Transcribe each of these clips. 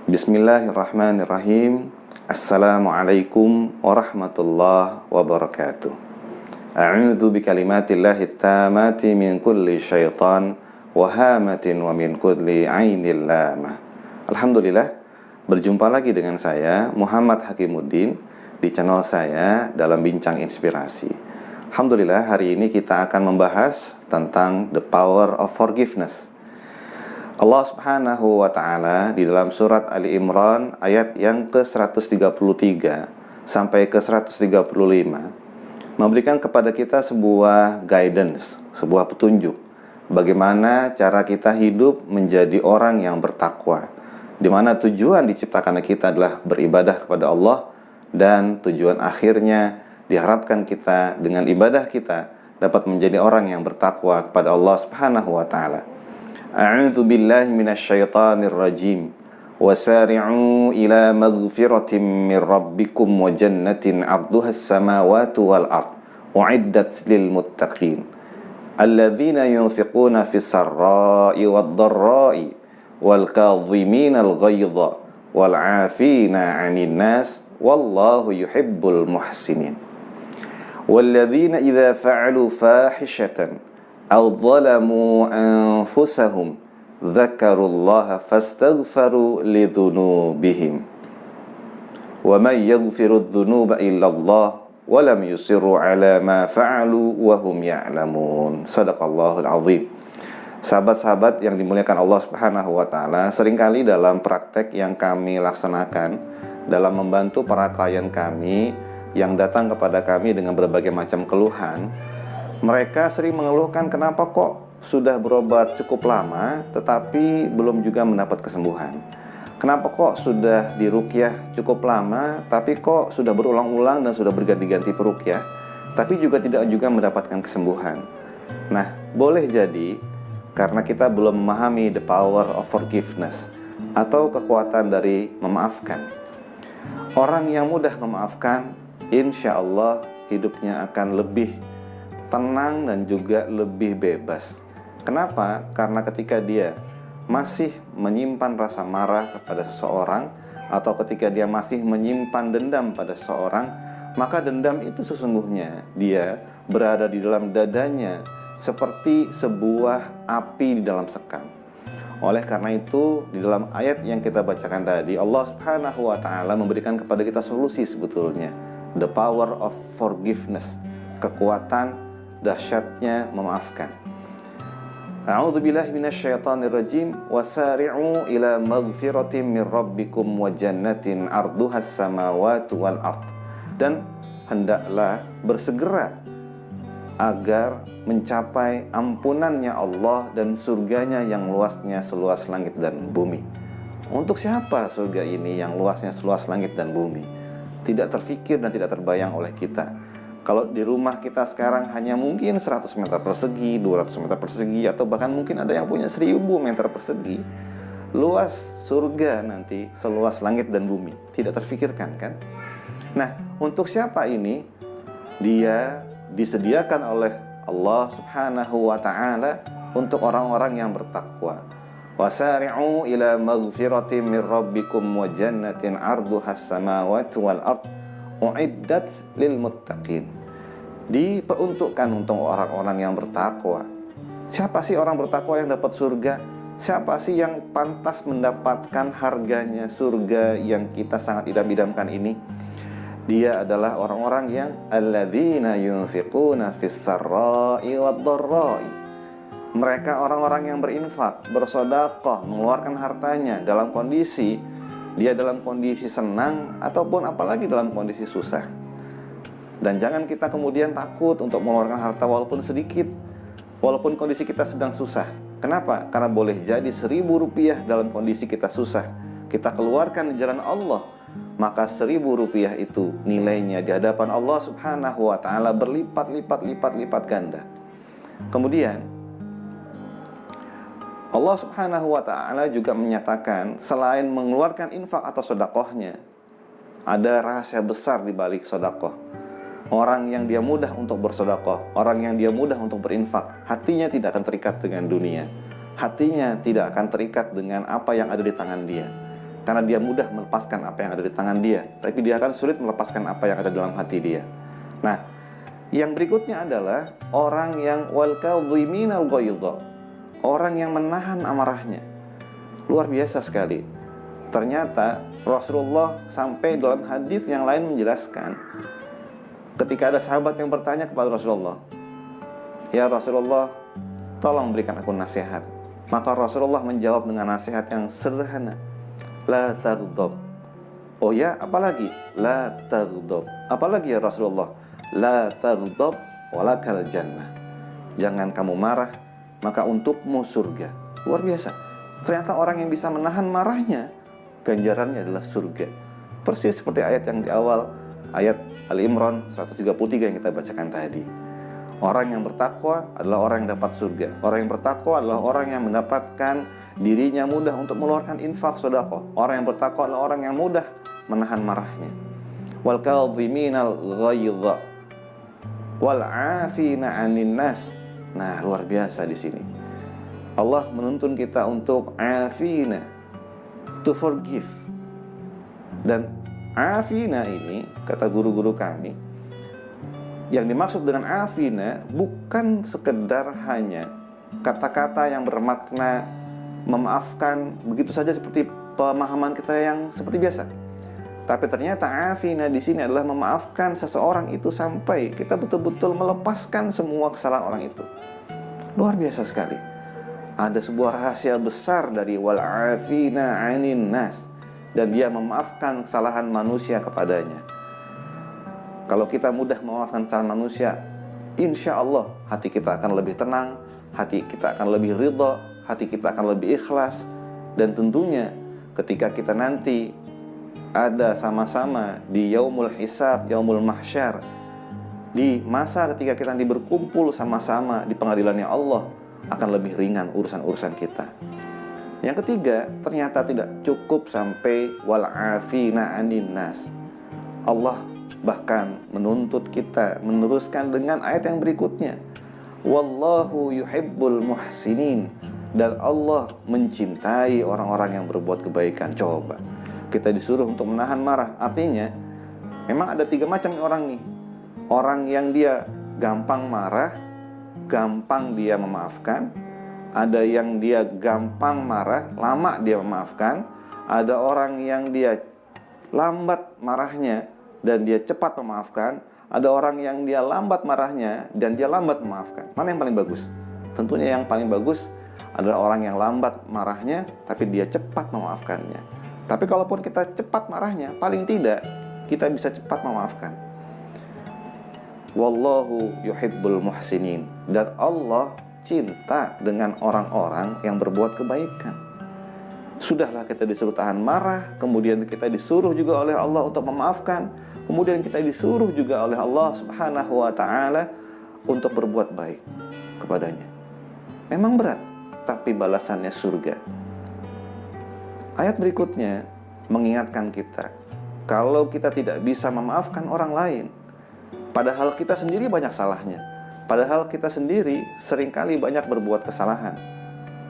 Bismillahirrahmanirrahim. Assalamualaikum warahmatullahi wabarakatuh. A'udzu bikalimatillahi tammati min kulli syaitan wa hamatin wa min kulli ainil lamah. Alhamdulillah, berjumpa lagi dengan saya Muhammad Hakimuddin di channel saya dalam Bincang Inspirasi. Alhamdulillah, hari ini kita akan membahas tentang the power of forgiveness. Allah Subhanahu wa Ta'ala di dalam surat Ali Imran ayat yang ke-133 sampai ke-135 memberikan kepada kita sebuah guidance, sebuah petunjuk bagaimana cara kita hidup menjadi orang yang bertakwa, di mana tujuan diciptakan kita adalah beribadah kepada Allah, dan tujuan akhirnya diharapkan kita dengan ibadah kita dapat menjadi orang yang bertakwa kepada Allah Subhanahu wa Ta'ala. A'udzu billahi minasyaitonir rajim. Wasari'u ila maghfiratin min rabbikum wa jannatin 'arduhas samawati wal ard u'iddat lil muttaqin alladzina yunfiquna fis sarra'i wad dharra'i wal kadhimina al ghaidha wal 'afina 'anil nas wallahu yuhibbul muhsinin. Walladzina idza fa'alu fahishatan أو ظلموا أنفسهم ذكروا الله فاستغفروا لذنوبهم ومن يغفر الذنوب إلا الله ولم يصروا على ما فعلوا وهم يعلمون. Sadaqallahul azim. Sahabat-sahabat yang dimuliakan Allah Subhanahu wa Ta'ala, seringkali dalam praktek yang kami laksanakan dalam membantu para klien kami yang datang kepada kami dengan berbagai macam keluhan, mereka sering mengeluhkan kenapa kok sudah berobat cukup lama tetapi belum juga mendapat kesembuhan. Kenapa kok sudah diruqyah cukup lama tapi kok sudah berulang-ulang dan sudah berganti-ganti peruqyah tapi juga tidak juga mendapatkan kesembuhan. Nah, boleh jadi karena kita belum memahami the power of forgiveness atau kekuatan dari memaafkan. Orang yang mudah memaafkan, insya Allah hidupnya akan lebih tenang dan juga lebih bebas. Kenapa? Karena ketika dia masih menyimpan rasa marah kepada seseorang atau ketika dia masih menyimpan dendam pada seseorang, maka dendam itu sesungguhnya dia berada di dalam dadanya seperti sebuah api di dalam sekam. Oleh karena itu, di dalam ayat yang kita bacakan tadi, Allah Subhanahu wa Ta'ala memberikan kepada kita solusi sebetulnya. The power of forgiveness, kekuatan dahsyatnya memaafkan. A'udzu billahi minasyaitonir rajim. Wasari'u ila maghfiratin min rabbikum wa jannatin 'arduhas samawati wal ard. Dan hendaklah bersegera agar mencapai ampunannya Allah dan surganya yang luasnya seluas langit dan bumi. Untuk siapa surga ini yang luasnya seluas langit dan bumi? Tidak terfikir dan tidak terbayang oleh kita. Kalau di rumah kita sekarang hanya mungkin 100 meter persegi, 200 meter persegi, atau bahkan mungkin ada yang punya 1000 meter persegi, luas surga nanti seluas langit dan bumi. Tidak terfikirkan kan? Nah, untuk siapa ini? Dia disediakan oleh Allah Subhanahu wa Ta'ala untuk orang-orang yang bertakwa. Wasari'u ila maghfiratin min rabbikum wa jannatin 'arduhas samawati wal ard u'iddat lil muttaqin. Diperuntukkan untuk orang-orang yang bertakwa. Siapa sih orang bertakwa yang dapat surga? Siapa sih yang pantas mendapatkan harganya surga yang kita sangat idam-idamkan ini? Dia adalah orang-orang yang alladzina yunfiquna fis sarra'i wad dharra'i. Mereka orang-orang yang berinfak, bersedekah, mengeluarkan hartanya dalam kondisi dia dalam kondisi senang ataupun apalagi dalam kondisi susah. Dan jangan kita kemudian takut untuk mengeluarkan harta walaupun sedikit, walaupun kondisi kita sedang susah. Kenapa? Karena boleh jadi 1000 rupiah dalam kondisi kita susah, kita keluarkan di jalan Allah, maka 1000 rupiah itu nilainya di hadapan Allah Subhanahu wa Ta'ala berlipat-lipat ganda. Kemudian Allah Subhanahu wa Ta'ala juga menyatakan selain mengeluarkan infak atau sedekahnya, ada rahasia besar di balik sedekah. Orang yang dia mudah untuk bersedekah, orang yang dia mudah untuk berinfak, hatinya tidak akan terikat dengan dunia. Hatinya tidak akan terikat dengan apa yang ada di tangan dia. karena dia mudah melepaskan apa yang ada di tangan dia, tapi dia akan sulit melepaskan apa yang ada dalam hati dia. Nah, yang berikutnya adalah orang yang wal kadhiminal ghaidha, orang yang menahan amarahnya. Luar biasa sekali. Ternyata Rasulullah sampai dalam hadis yang lain menjelaskan, ketika ada sahabat yang bertanya kepada Rasulullah, "Ya Rasulullah, tolong berikan aku nasihat." Maka Rasulullah menjawab dengan nasihat yang sederhana, "La taghdab." Oh ya, apalagi? La taghdab. Apalagi ya Rasulullah? La taghdab walakal jannah. Jangan kamu marah, maka untukmu surga. Luar biasa. Ternyata orang yang bisa menahan marahnya, ganjarannya adalah surga. Persis seperti ayat yang di awal, ayat Al-Imran 133 yang kita bacakan tadi. Orang yang bertakwa adalah orang yang dapat surga. Orang yang bertakwa adalah orang yang mendapatkan dirinya mudah untuk mengeluarkan infak sedekah. Orang yang bertakwa adalah orang yang mudah menahan marahnya. Wal kadhiminal ghaidha wal 'afina 'anil nas. Nah, luar biasa di sini. Allah menuntun kita untuk afina, to forgive. Dan afina ini, kata guru-guru kami, yang dimaksud dengan afina bukan sekedar hanya kata-kata yang bermakna memaafkan begitu saja seperti pemahaman kita yang seperti biasa. Tapi ternyata afina di sini adalah memaafkan seseorang itu sampai kita betul-betul melepaskan semua kesalahan orang itu. Luar biasa sekali. Ada sebuah rahasia besar dari wal afina 'anin nas, dan dia memaafkan kesalahan manusia kepadanya. Kalau kita mudah memaafkan kesalahan manusia, insya Allah hati kita akan lebih tenang, hati kita akan lebih ridha, hati kita akan lebih ikhlas. Dan tentunya ketika kita nanti ada sama-sama di yaumul hisab, yaumul mahsyar, di masa ketika kita nanti berkumpul sama-sama di pengadilannya Allah, akan lebih ringan urusan-urusan kita. Yang ketiga, ternyata tidak cukup sampai wal afina 'anin nas. Allah bahkan menuntut kita meneruskan dengan ayat yang berikutnya, wallahu yuhibbul muhsinin, dan Allah mencintai orang-orang yang berbuat kebaikan. Coba kita disuruh untuk menahan marah. Artinya memang ada 3 macam orang nih. Orang yang dia gampang marah, gampang dia memaafkan. Ada yang dia gampang marah, lama dia memaafkan. Ada orang yang dia lambat marahnya dan dia cepat memaafkan. Ada orang yang dia lambat marahnya dan dia lambat memaafkan. Mana yang paling bagus? Tentunya yang paling bagus adalah orang yang lambat marahnya tapi dia cepat memaafkannya. Tapi kalaupun kita cepat marahnya, paling tidak kita bisa cepat memaafkan. Wallahu yuhibbul muhsinin, dan Allah cinta dengan orang-orang yang berbuat kebaikan. Sudahlah kita disuruh tahan marah, kemudian kita disuruh juga oleh Allah untuk memaafkan, kemudian kita disuruh juga oleh Allah Subhanahu wa ta'ala untuk berbuat baik kepadanya. Memang berat, tapi balasannya surga. Ayat berikutnya mengingatkan kita, kalau kita tidak bisa memaafkan orang lain, padahal kita sendiri banyak salahnya, padahal kita sendiri seringkali banyak berbuat kesalahan,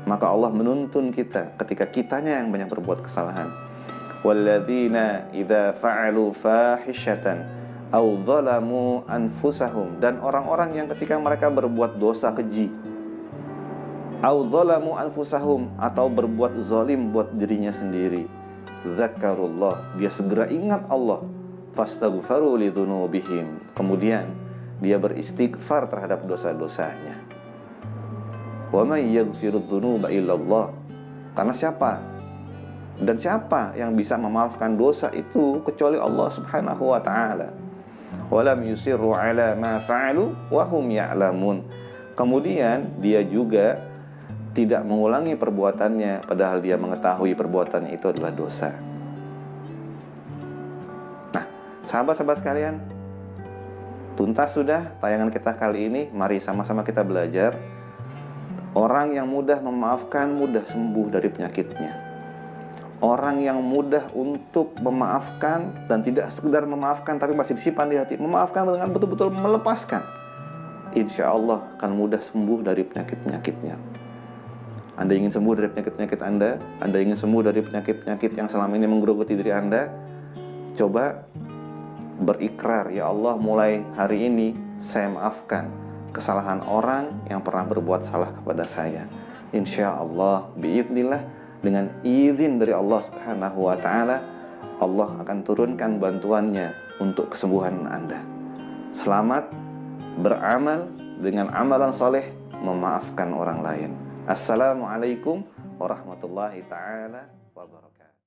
maka Allah menuntun kita ketika kitanya yang banyak berbuat kesalahan. Walladzina idza fa'alu fahishatan aw dzalamu anfusahum, dan orang-orang yang ketika mereka berbuat dosa keji, aw dzalamu anfusahum, atau berbuat zalim buat dirinya sendiri, zakarullah, dia segera ingat Allah, fastaghfaru lidzunubihim, kemudian dia beristighfar terhadap dosa-dosanya. Wa may yaghfirudz dzunuba illallah, karena siapa dan siapa yang bisa memaafkan dosa itu kecuali Allah Subhanahu wa ta'ala. Walam yusirru ala ma fa'alu wa hum ya'lamun, kemudian dia juga tidak mengulangi perbuatannya padahal dia mengetahui perbuatannya itu adalah dosa. Nah, sahabat-sahabat sekalian, tuntas sudah tayangan kita kali ini. Mari sama-sama kita belajar. Orang yang mudah memaafkan mudah sembuh dari penyakitnya. Orang yang mudah untuk memaafkan dan tidak sekedar memaafkan tapi masih disimpan di hati, memaafkan dengan betul-betul melepaskan, insya Allah akan mudah sembuh dari penyakit-penyakitnya. Anda ingin sembuh dari penyakit-penyakit Anda ingin sembuh dari penyakit-penyakit yang selama ini menggerogoti diri Anda, coba berikrar, ya Allah, mulai hari ini saya maafkan kesalahan orang yang pernah berbuat salah kepada saya. Insya Allah, biiznillah, dengan izin dari Allah Subhanahu wa Ta'ala, Allah akan turunkan bantuannya untuk kesembuhan Anda. Selamat beramal dengan amalan soleh, memaafkan orang lain. Assalamualaikum warahmatullahi ta'ala wabarakatuh.